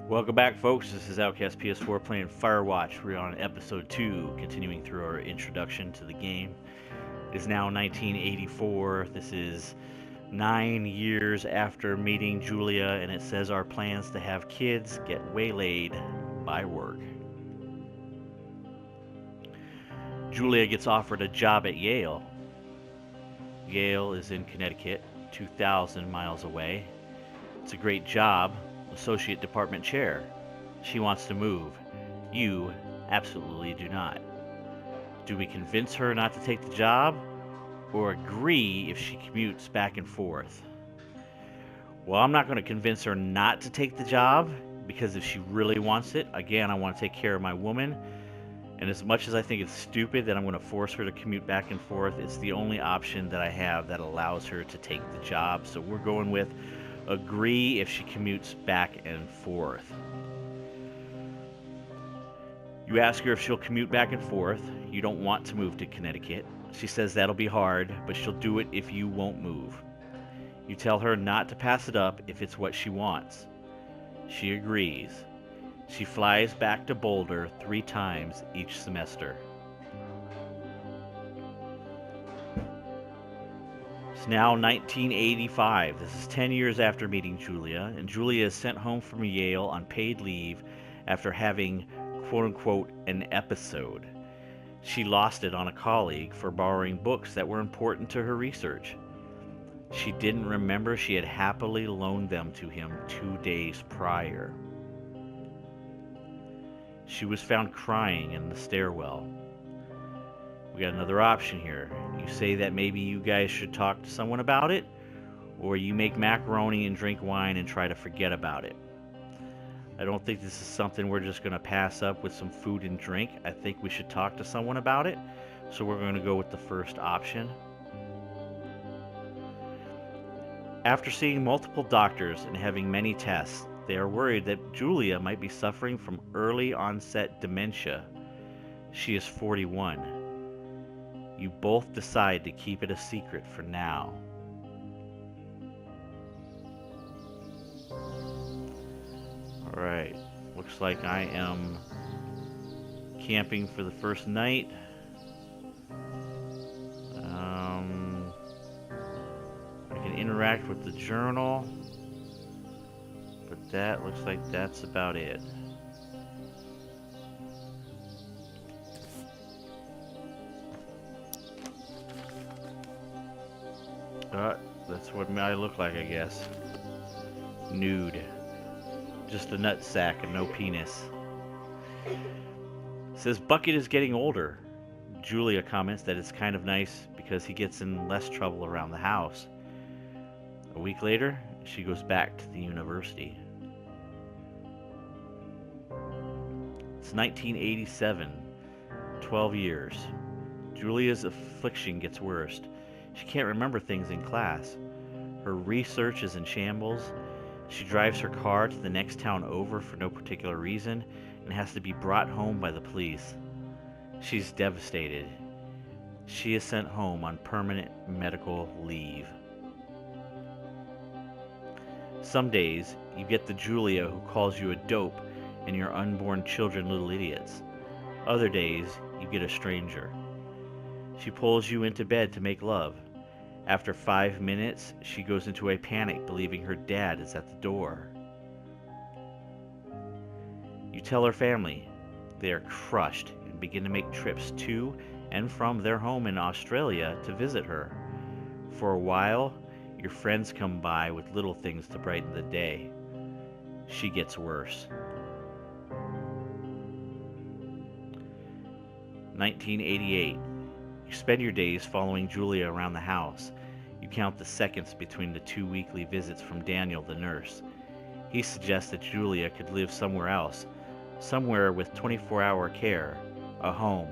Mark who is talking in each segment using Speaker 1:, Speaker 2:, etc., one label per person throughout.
Speaker 1: Welcome back, folks. This is OutcastPS4 playing Firewatch. We're on episode 2, continuing through our introduction to the game. It is now 1984. This is 9 years after meeting Julia, and it says our plans to have kids get waylaid by work. Julia gets offered a job at Yale. Yale is in Connecticut, 2,000 miles away. It's a great job. Associate department chair. She wants to move. You absolutely do not. Do we convince her not to take the job, or agree if she commutes back and forth? Well, I'm not going to convince her not to take the job, because if she really wants it, again, I want to take care of my woman, and as much as I think it's stupid that I'm going to force her to commute back and forth, it's the only option that I have that allows her to take the job. So we're going with agree if she commutes back and forth. You ask her if she'll commute back and forth. You don't want to move to Connecticut. She says that'll be hard, but she'll do it if you won't move. You tell her not to pass it up if it's what she wants. She agrees. She flies back to Boulder 3 times each semester. It's now 1985. This is 10 years after meeting Julia, and Julia is sent home from Yale on paid leave after having, quote-unquote, an episode. She lost it on a colleague for borrowing books that were important to her research. She didn't remember she had happily loaned them to him 2 days prior. She was found crying in the stairwell. We got another option here. You say that maybe you guys should talk to someone about it, or you make macaroni and drink wine and try to forget about it. I don't think this is something we're just going to pass up with some food and drink. I think we should talk to someone about it, so we're going to go with the first option. After seeing multiple doctors and having many tests, they are worried that Julia might be suffering from early onset dementia. She is 41. You both decide to keep it a secret for now. Alright, looks like I am camping for the first night. I can interact with the journal, but that looks like that's about it. That's what I look like, I guess. Nude. Just a nut sack and no penis. It says Bucket is getting older. Julia comments that it's kind of nice because he gets in less trouble around the house. A week later, she goes back to the university. It's 1987. 12 years. Julia's affliction gets worse. She can't remember things in class. Her research is in shambles. She drives her car to the next town over for no particular reason and has to be brought home by the police. She's devastated. She is sent home on permanent medical leave. Some days, you get the Julia who calls you a dope and your unborn children little idiots. Other days, you get a stranger. She pulls you into bed to make love. After 5 minutes, she goes into a panic, believing her dad is at the door. You tell her family. They are crushed and begin to make trips to and from their home in Australia to visit her. For a while, your friends come by with little things to brighten the day. She gets worse. 1988. You spend your days following Julia around the house. You count the seconds between the 2 weekly visits from Daniel, the nurse. He suggests that Julia could live somewhere else, somewhere with 24-hour care, a home.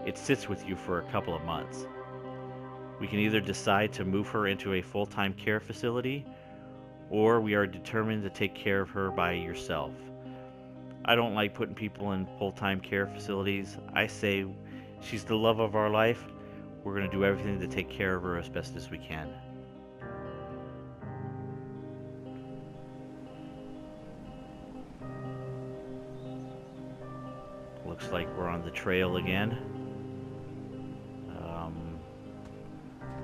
Speaker 1: It sits with you for a couple of months. We can either decide to move her into a full-time care facility, or we are determined to take care of her by yourself. I don't like putting people in full-time care facilities. I say she's the love of our life. We're going to do everything to take care of her as best as we can. Looks like we're on the trail again.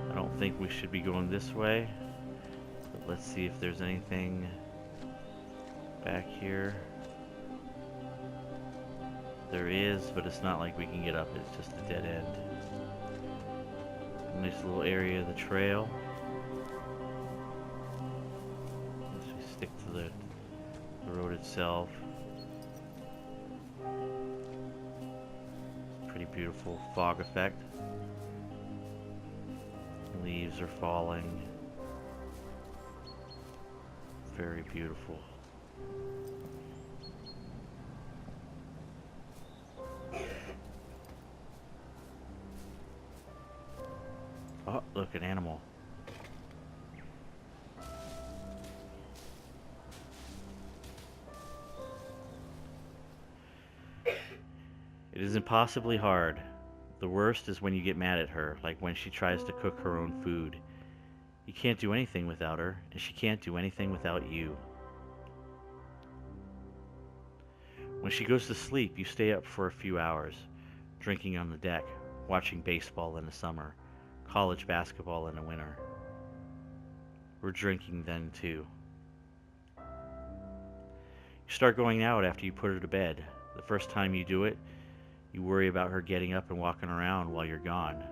Speaker 1: I don't think we should be going this way. But let's see if there's anything back here. There is, but it's not like we can get up. It's just a dead end. Nice little area of the trail. As we stick to the road itself. It's a pretty beautiful fog effect. Leaves are falling. Very beautiful. Oh, look, an animal. It is impossibly hard. The worst is when you get mad at her, like when she tries to cook her own food. You can't do anything without her, and she can't do anything without you. When she goes to sleep, you stay up for a few hours, drinking on the deck, watching baseball in the summer, college basketball in the winter. We're drinking then too. You start going out after you put her to bed. The first time you do it, you worry about her getting up and walking around while you're gone.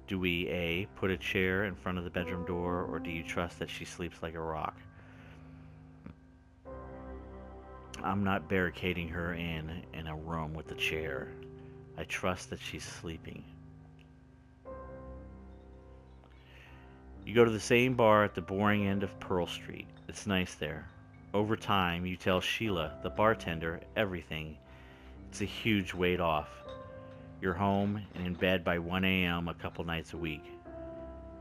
Speaker 1: Do we A, put a chair in front of the bedroom door, or do you trust that she sleeps like a rock? I'm not barricading her in a room with a chair. I trust that she's sleeping. You go to the same bar at the boring end of Pearl Street. It's nice there. Over time, you tell Sheila, the bartender, everything. It's a huge weight off. You're home and in bed by 1 a.m. a couple nights a week.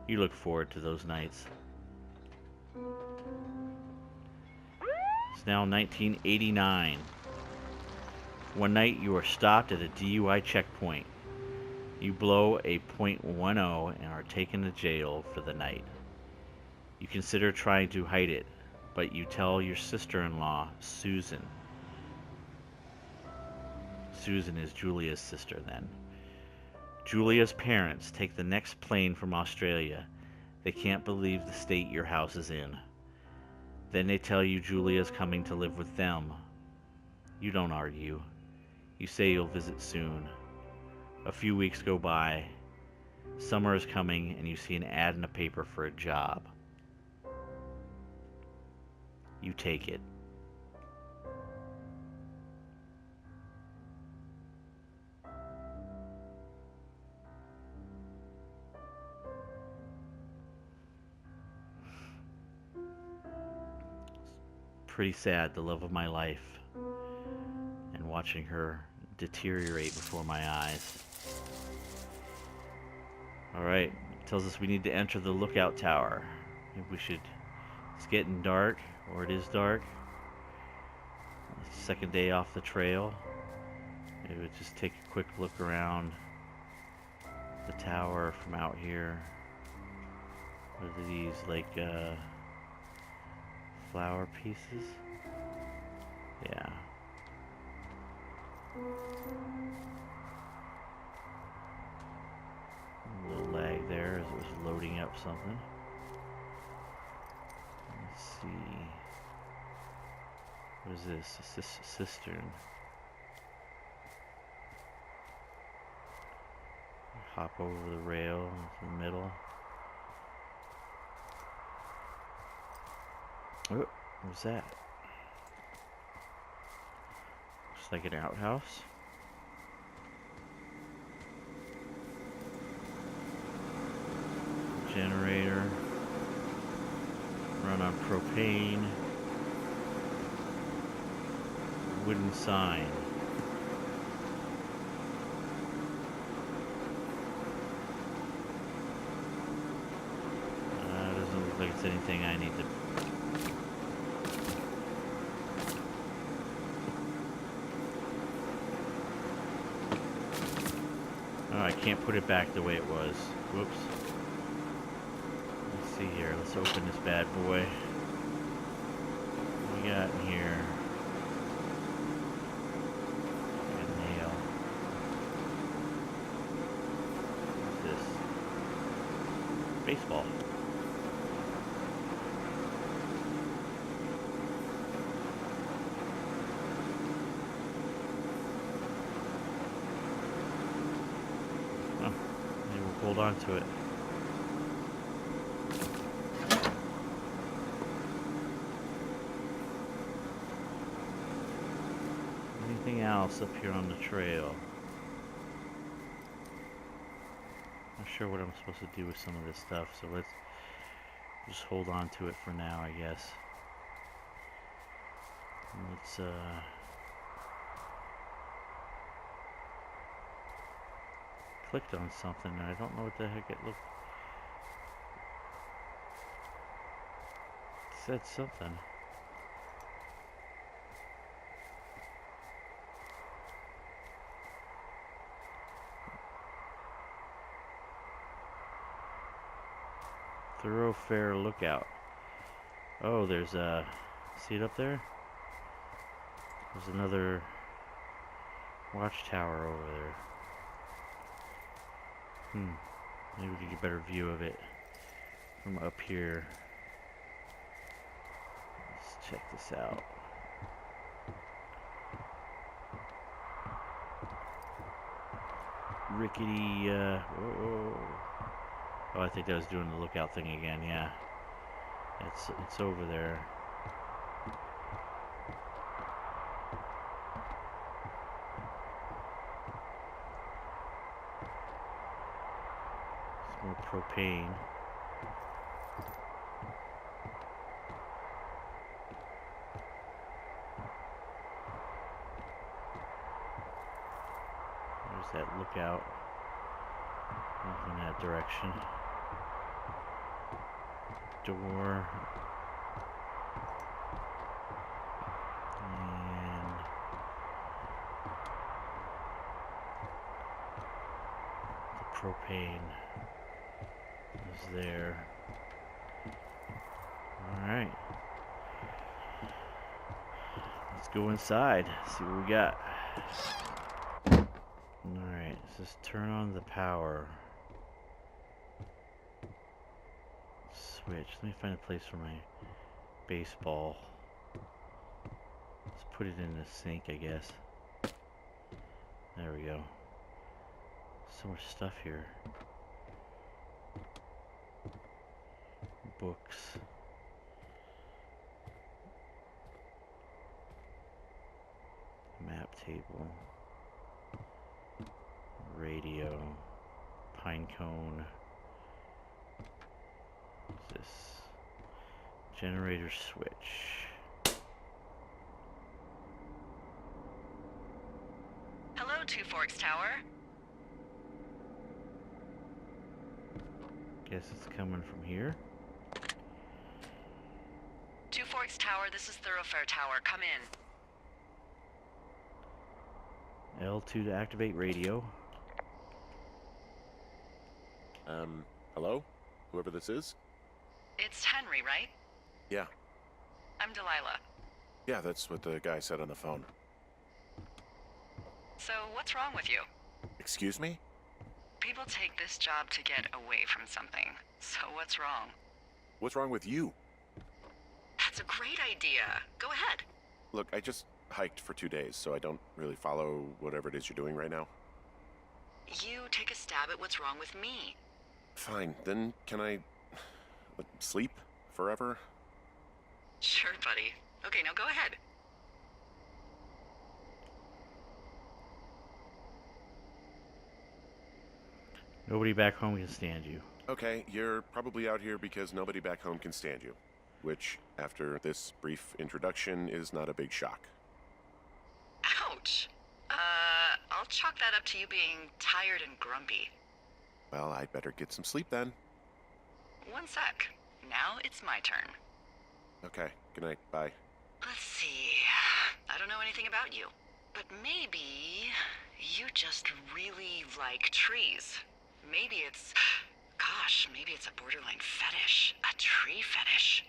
Speaker 1: You look forward to those nights. It's now 1989. One night you are stopped at a DUI checkpoint. You blow a .10 and are taken to jail for the night. You consider trying to hide it, but you tell your sister-in-law, Susan. Susan is Julia's sister then. Julia's parents take the next plane from Australia. They can't believe the state your house is in. Then they tell you Julia's coming to live with them. You don't argue. You say you'll visit soon. A few weeks go by. Summer is coming and you see an ad in the paper for a job. You take it. Pretty sad, the love of my life, and watching her deteriorate before my eyes. Alright, tells us we need to enter the lookout tower. Maybe we should, it's getting dark, or it is dark. Second day off the trail. Maybe we'll just take a quick look around the tower from out here. What are these, like, flower pieces? Yeah. A little lag there as it was loading up something. Let's see. What is this? A cistern. Hop over the rail into the middle. Oh, what's that? Looks like an outhouse. Generator. Run on propane. Wooden sign. Doesn't look like it's anything I need to. Oh, I can't put it back the way it was. Whoops. Let's see here. Let's open this bad boy. What we got in here? Got baseball. Oh, maybe we'll hold on to it. Anything else up here on the trail? Not sure what I'm supposed to do with some of this stuff, so let's just hold on to it for now, I guess. Let's clicked on something and I don't know what the heck it looked. It said something. Thoroughfare lookout. Oh, there's a... See it up there? There's another watchtower over there. Maybe we can get a better view of it from up here. Let's check this out. Rickety, whoa. Oh, I think that was doing the lookout thing again, yeah. It's over there. Some more propane. There's that lookout. Off in that direction. Door. And the propane is there. Alright. Let's go inside, see what we got. Alright, let's just turn on the power. Switch. Let me find a place for my baseball. Let's put it in the sink, I guess. There we go. So much stuff here. Books. Map table. Radio. Pine cone. What's this? Generator switch.
Speaker 2: Hello, Two Forks Tower.
Speaker 1: Guess it's coming from here.
Speaker 2: Two Forks Tower, this is Thoroughfare Tower. Come in.
Speaker 1: L2 to activate radio.
Speaker 3: Hello? Whoever this is?
Speaker 2: It's Henry, right?
Speaker 3: Yeah.
Speaker 2: I'm Delilah.
Speaker 3: Yeah, that's what the guy said on the phone.
Speaker 2: So, what's wrong with you?
Speaker 3: Excuse me?
Speaker 2: People take this job to get away from something. So, what's wrong?
Speaker 3: What's wrong with you?
Speaker 2: That's a great idea. Go ahead.
Speaker 3: Look, I just hiked for 2 days, so I don't really follow whatever it is you're doing right now.
Speaker 2: You take a stab at what's wrong with me.
Speaker 3: Fine, then can I... sleep? Forever?
Speaker 2: Sure, buddy. Okay, now go ahead.
Speaker 1: Nobody back home can stand you.
Speaker 3: Okay, you're probably out here because nobody back home can stand you. Which, after this brief introduction, is not a big shock.
Speaker 2: Ouch. I'll chalk that up to you being tired and grumpy.
Speaker 3: Well, I'd better get some sleep then.
Speaker 2: One sec. Now it's my turn.
Speaker 3: Okay, good night, bye.
Speaker 2: Let's see. I don't know anything about you, but maybe you just really like trees. Maybe it's... Gosh, maybe it's a borderline fetish. A tree fetish.